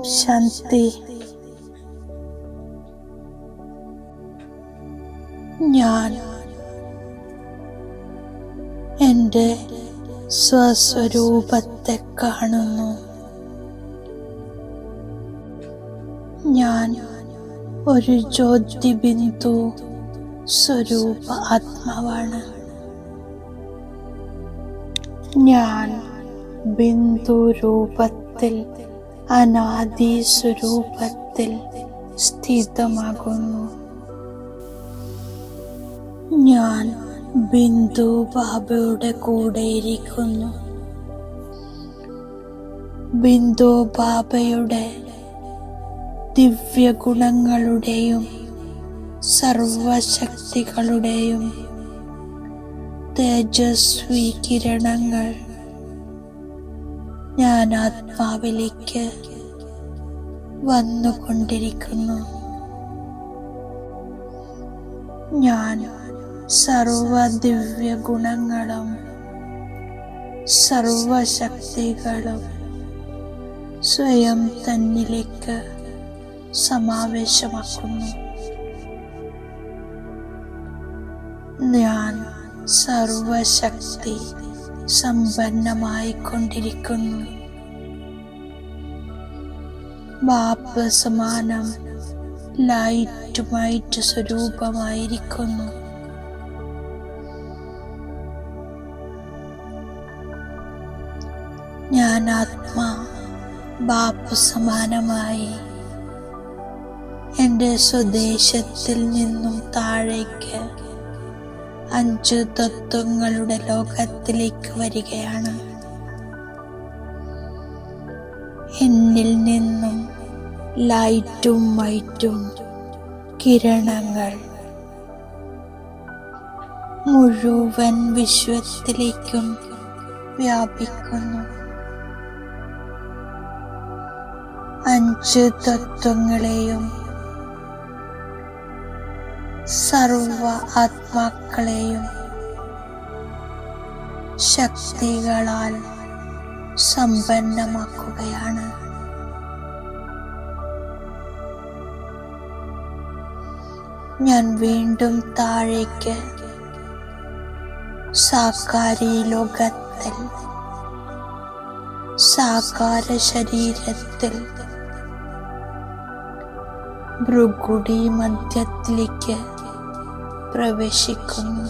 ശാന്തി. ഞാൻ എൻ്റെ സ്വസ്വരൂപത്തെ കാണുന്നു. ഞാൻ ഒരു ജ്യോതിബിന്ദു സ്വരൂപ ആത്മാവാണ്. ഞാൻ ബിന്ദു രൂപത്തിൽ അനാദി സ്വരൂപത്തിൽ സ്ഥിതമാകുന്നു. ഞാൻ ബിന്ദു ബാബയുടെ കൂടെ ഇരിക്കുന്നു. ബിന്ദു ബാബയുടെ ദിവ്യ ഗുണങ്ങളുടെയും സർവശക്തികളുടെയും തേജസ്വി കിരണങ്ങൾ ഞാൻ ആത്മാവിലേക്ക് വന്നുകൊണ്ടിരിക്കുന്നു. ഞാൻ സർവ ദിവ്യ ഗുണങ്ങളും സർവശക്തികളും സ്വയം തന്നിലേക്ക് സമാവേശമാക്കുന്നു. ഞാൻ സർവശക്തി സമ്പന്നമായിക്കൊണ്ടിരിക്കുന്നു. ബാപ്പ് സമാനം ലൈറ്റ് സ്വരൂപമായിരിക്കുന്നു. ഞാൻ ആത്മാ ബാപ്പ് സമാനമായി എൻ്റെ സ്വദേശത്തിൽ നിന്നും താഴേക്ക് 5 തത്വങ്ങളുടെ ലോകത്തിലേക്ക് വരികയാണ്. എന്നിൽ നിന്നും ലൈറ്റും വൈറ്റും കിരണങ്ങൾ മുഴുവൻ വിശ്വത്തിലേക്കും വ്യാപിക്കുന്നു. 5 തത്വങ്ങളെയും സർവ ആത്മാക്കളെയും ശക്തികളാൽ സമ്പന്നമാക്കുകയാണ്. ഞാൻ വീണ്ടും താഴേക്ക് സാകാരി ലോകത്തിൽ സാകാര ശരീരത്തിൽ ഭൃഗുടി മധ്യത്തിലേക്ക് പ്രവേശിക്കുന്നു.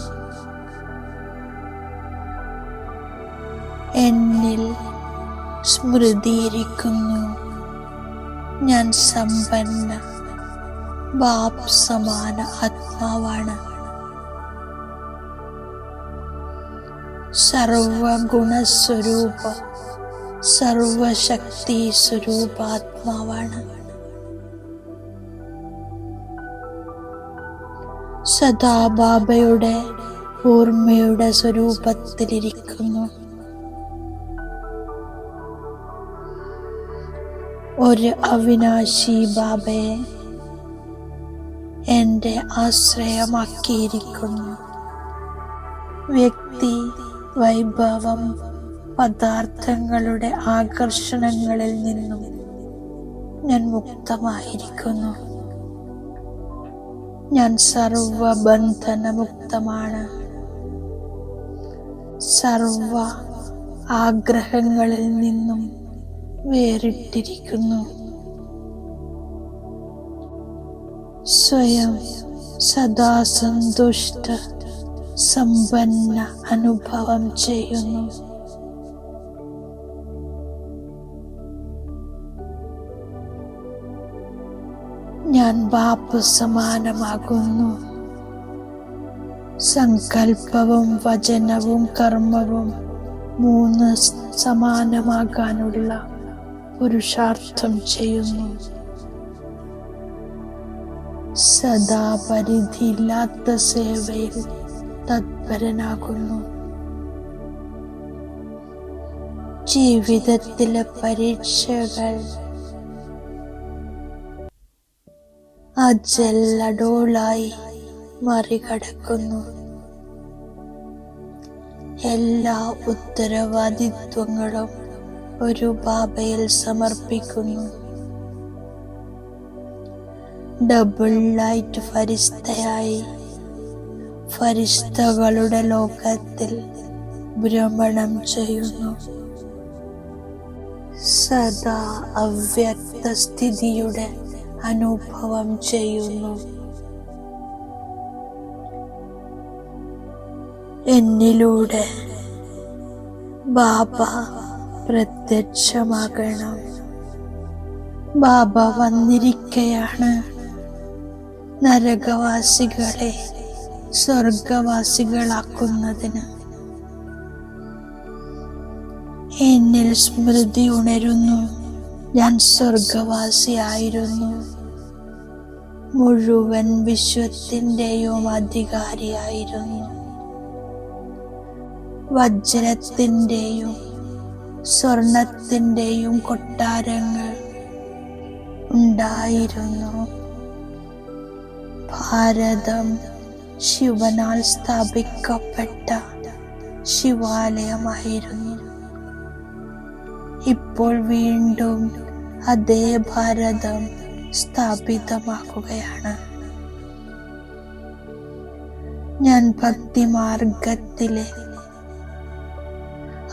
എന്നിൽ സ്മൃതിയിരിക്കുന്നു. ഞാൻ സമ്പന്ന ബാപ്പ് സമാന ആത്മാവാണ്. സർവഗുണസ്വരൂപ സർവശക്തി സ്വരൂപാത്മാവാണ്. സദാ ബാബയുടെ ഓർമ്മയുടെ സ്വരൂപത്തിലിരിക്കുന്നു. ഒരു അവിനാശി ബാബയെ എൻ്റെ ആശ്രയമാക്കിയിരിക്കുന്നു. വ്യക്തി വൈഭവം പദാർത്ഥങ്ങളുടെ ആകർഷണങ്ങളിൽ നിന്നും ഞാൻ മുക്തമായിരിക്കുന്നു. ഞാൻ സർവബന്ധനമുക്തമാണ്. സർവ ആഗ്രഹങ്ങളിൽ നിന്നും വേറിട്ടിരിക്കുന്നു. സ്വയം സദാ സന്തുഷ്ട സമ്പന്ന അനുഭവം ചെയ്യുന്നു. ഞാൻ ബാപ്പ് സമാനമാകുന്നു. സങ്കല്പവും വചനവും കർമ്മവും 3 സമാനമാകാനുള്ള പുരുഷാർത്ഥം ചെയ്യുന്നു. സദാ പരിധിയില്ലാത്ത സേവയിൽ തത്പരനാകുന്നു. ജീവിതത്തിലെ പരീക്ഷകൾ അജല്ലടോളായി മറികടക്കുന്നു. എല്ലാ ഉത്തരവാദിത്വങ്ങളും ഒരു ബാബയിൽ സമർപ്പിക്കുന്നു. ഡബിൾ ലൈറ്റ് ഫരിസ്തയായി ഫരിസ്തകളുടെ ലോകത്തിൽ ഭ്രമണം ചെയ്യുന്നു. സദാ അവ്യക്ത സ്ഥിതിയുടെ അനുഭവം ചെയ്യുന്നു. എന്നിലൂടെ ബാബ പ്രത്യക്ഷമാകണം. ബാബ വന്നിരിക്കയാണ് നരകവാസികളെ സ്വർഗവാസികളാക്കുന്നതിന്. എന്നിൽ സ്മൃതി ഉണരുന്നു, ഞാൻ സ്വർഗവാസിയായിരുന്നു. മുഴുവൻ വിശ്വത്തിൻ്റെയും അധികാരിയായിരുന്നു. വജ്രത്തിൻ്റെയും സ്വർണത്തിൻ്റെയും കൊട്ടാരങ്ങൾ ഉണ്ടായിരുന്നു. ഭാരതം ശിവനാൽ സ്ഥാപിക്കപ്പെട്ട ശിവാലയമായിരുന്നു. ഇപ്പോൾ വീണ്ടും അതേ ഭാരതം സ്ഥാപിതമാക്കുകയാണ്. ഞാൻ ഭക്തിമാർഗത്തിലെ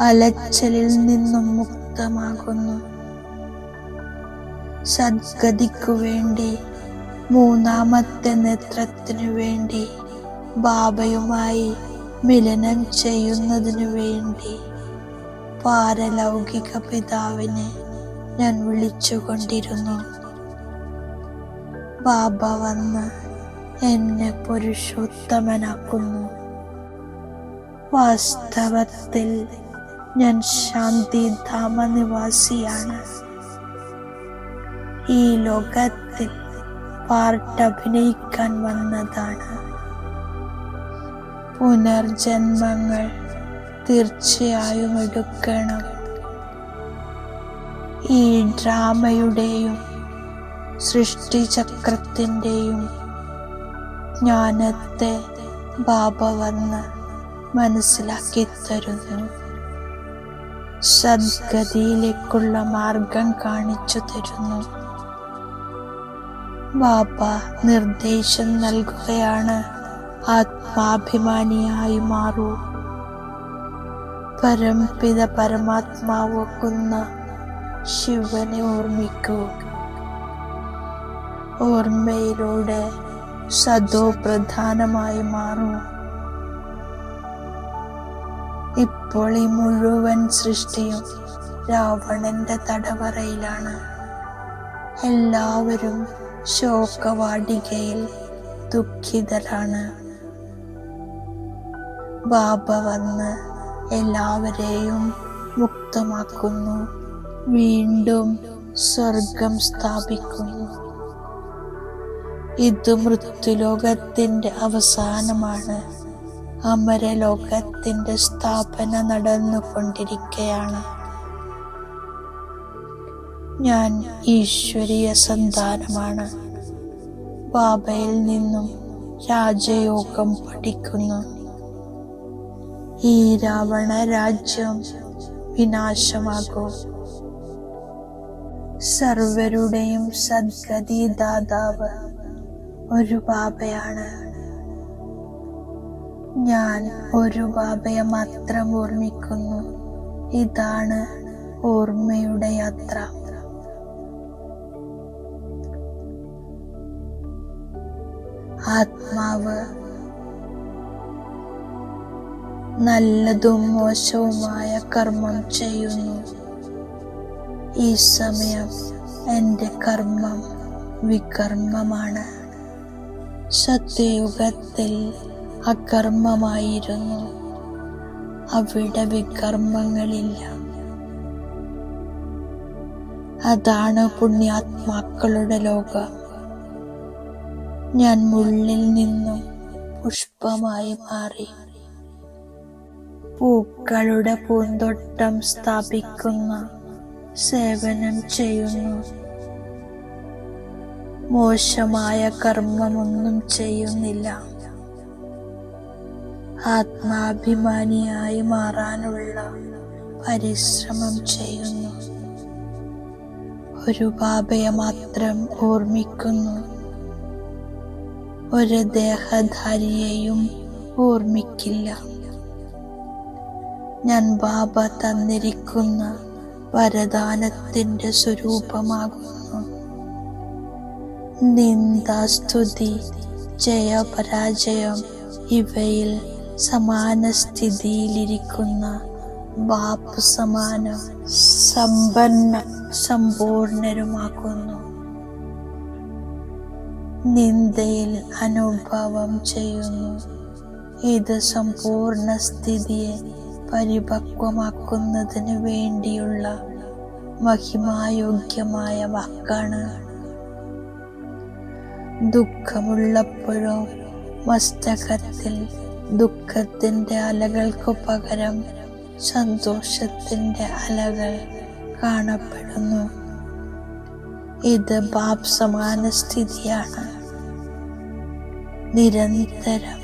അലച്ചലിൽ നിന്നും മുക്തമാകുന്നു. സദ്ഗതിക്കു വേണ്ടി, മൂന്നാമത്തെ നേത്രത്തിനു വേണ്ടി, ബാബയുമായി മിലനം ചെയ്യുന്നതിനു വേണ്ടി പാരലൗകിക പിതാവിനെ ഞാൻ വിളിച്ചുകൊണ്ടിരുന്നു. ബാബ വന്ന് എന്നെ പുരുഷോത്തമനാക്കുന്നു. വാസ്തവത്തിൽ ഞാൻ ശാന്തിധാമ നിവാസിയാണ്. ഈ ലോകത്തിൽ പാർട്ടഭിനയിക്കാൻ വന്നതാണ്. പുനർജന്മങ്ങൾ തീർച്ചയായും എടുക്കണം. ഈ ഡ്രാമയുടെയും സൃഷ്ടിചക്രത്തിൻ്റെയും ജ്ഞാനത്തെ ബാബ വന്ന് മനസ്സിലാക്കി തരുന്നു. സദ്ഗതിയിലേക്കുള്ള മാർഗം കാണിച്ചു തരുന്നു. ബാബ നിർദ്ദേശം നൽകുകയാണ്, ആത്മാഭിമാനിയായി മാറൂ. പരംപിത പരമാത്മാവാകുന്ന ശിവനെ ഓർമ്മിക്കൂ. ഓർമ്മയിലൂടെ സദോ പ്രധാനമായി മാറൂ. ഇപ്പോൾ ഈ മുഴുവൻ സൃഷ്ടിയും രാവണന്റെ തടവറയിലാണ്. എല്ലാവരും ശോകവാടികയിൽ ദുഃഖിതരാണ്. ബാബ വന്ന് എല്ലാവരെയും മുക്തമാക്കുന്നു. വീണ്ടും സ്വർഗം സ്ഥാപിക്കുന്നു. ഇത് മൃത്യുലോകത്തിന്റെ അവസാനമാണ്. അമരലോകത്തിന്റെ സ്ഥാപന നടന്നുകൊണ്ടിരിക്കുകയാണ്. ഞാൻ ഈശ്വരീയ സന്താനമാണ്. ബാബയിൽ നിന്നും രാജയോഗം പഠിക്കുന്നു. ഈ രാവണ രാജ്യം വിനാശമാകും. സർവരുടെയും സദ്ഗതി ദാതാവ് ഒരു ബാബയാണ്. ഞാൻ ഒരു ബാബയെ മാത്രം ഓർമ്മിക്കുന്നു. ഇതാണ് ഓർമ്മയുടെ യാത്ര. ആത്മാവ് നല്ലതും മോശവുമായ കർമ്മം ചെയ്യുന്നു. ഈ സമയം എൻ്റെ കർമ്മം വികർമ്മമാണ്. സത്യയുഗത്തിൽ അകർമ്മമായിരുന്നു. അവിടെ വികർമ്മങ്ങളില്ല. അതാണ് പുണ്യാത്മാക്കളുടെ ലോകം. ഞാൻ മുള്ളിൽ നിന്നും പുഷ്പമായി മാറി. പൂക്കളുടെ പൂന്തോട്ടം സ്ഥാപിക്കുന്ന സേവനം ചെയ്യുന്നു. മോശമായ കർമ്മമൊന്നും ചെയ്യുന്നില്ല. ആത്മാഭിമാനിയായി മാറാനുള്ള പരിശ്രമം ചെയ്യുന്നു. ഒരു ബാബയെ മാത്രം ഓർമ്മിക്കുന്നു. ഒരു ദേഹധാരിയെയും ഓർമ്മിക്കില്ല. ഞാൻ ബാബ തന്നിരിക്കുന്ന വരദാനത്തിന്റെ സ്വരൂപമാകുന്നു. നിന്ദ, സ്തുതി, ജയപരാജയം ഇവയിൽ സമാന സ്ഥിതിയിലിരിക്കുന്ന ബാപ്പ് സമാനം സമ്പൂർണരുമാക്കുന്നു. നിന്ദയിൽ അനുഭവം ചെയ്യുന്നു. ഇത് സമ്പൂർണ്ണ സ്ഥിതിയെ പരിപക്വമാക്കുന്നതിന് വേണ്ടിയുള്ള മഹിമായോഗ്യമായ വാക്കാണ്. ദുഃഖമുള്ളപ്പോഴും മസ്തകത്തിൽ ദുഃഖത്തിന്റെ അലകൾക്കു പകരം സന്തോഷത്തിന്റെ അലകൾ കാണപ്പെടുന്നു. ഇത് ബാപ്പ് സമാന സ്ഥിതിയാണ്. നിരന്തരം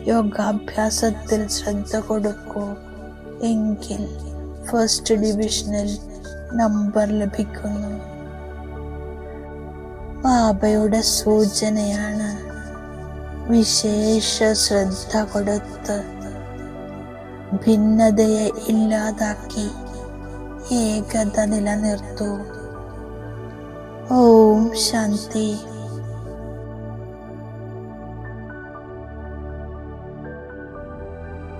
യോഗാഭ്യാസത്തിൽ ശ്രദ്ധ കൊടുക്കൂ, എങ്കിൽ ഫസ്റ്റ് ഡിവിഷനിൽ നമ്പർ ലഭിക്കുന്നു. ബാബയുടെ സൂചനയാണ്. വിശേഷ ശ്രദ്ധ കൊടുത്ത് ഭിന്നതയെ ഇല്ലാതാക്കി ഏകത നിലനിർത്തൂ. ഓം ശാന്തി.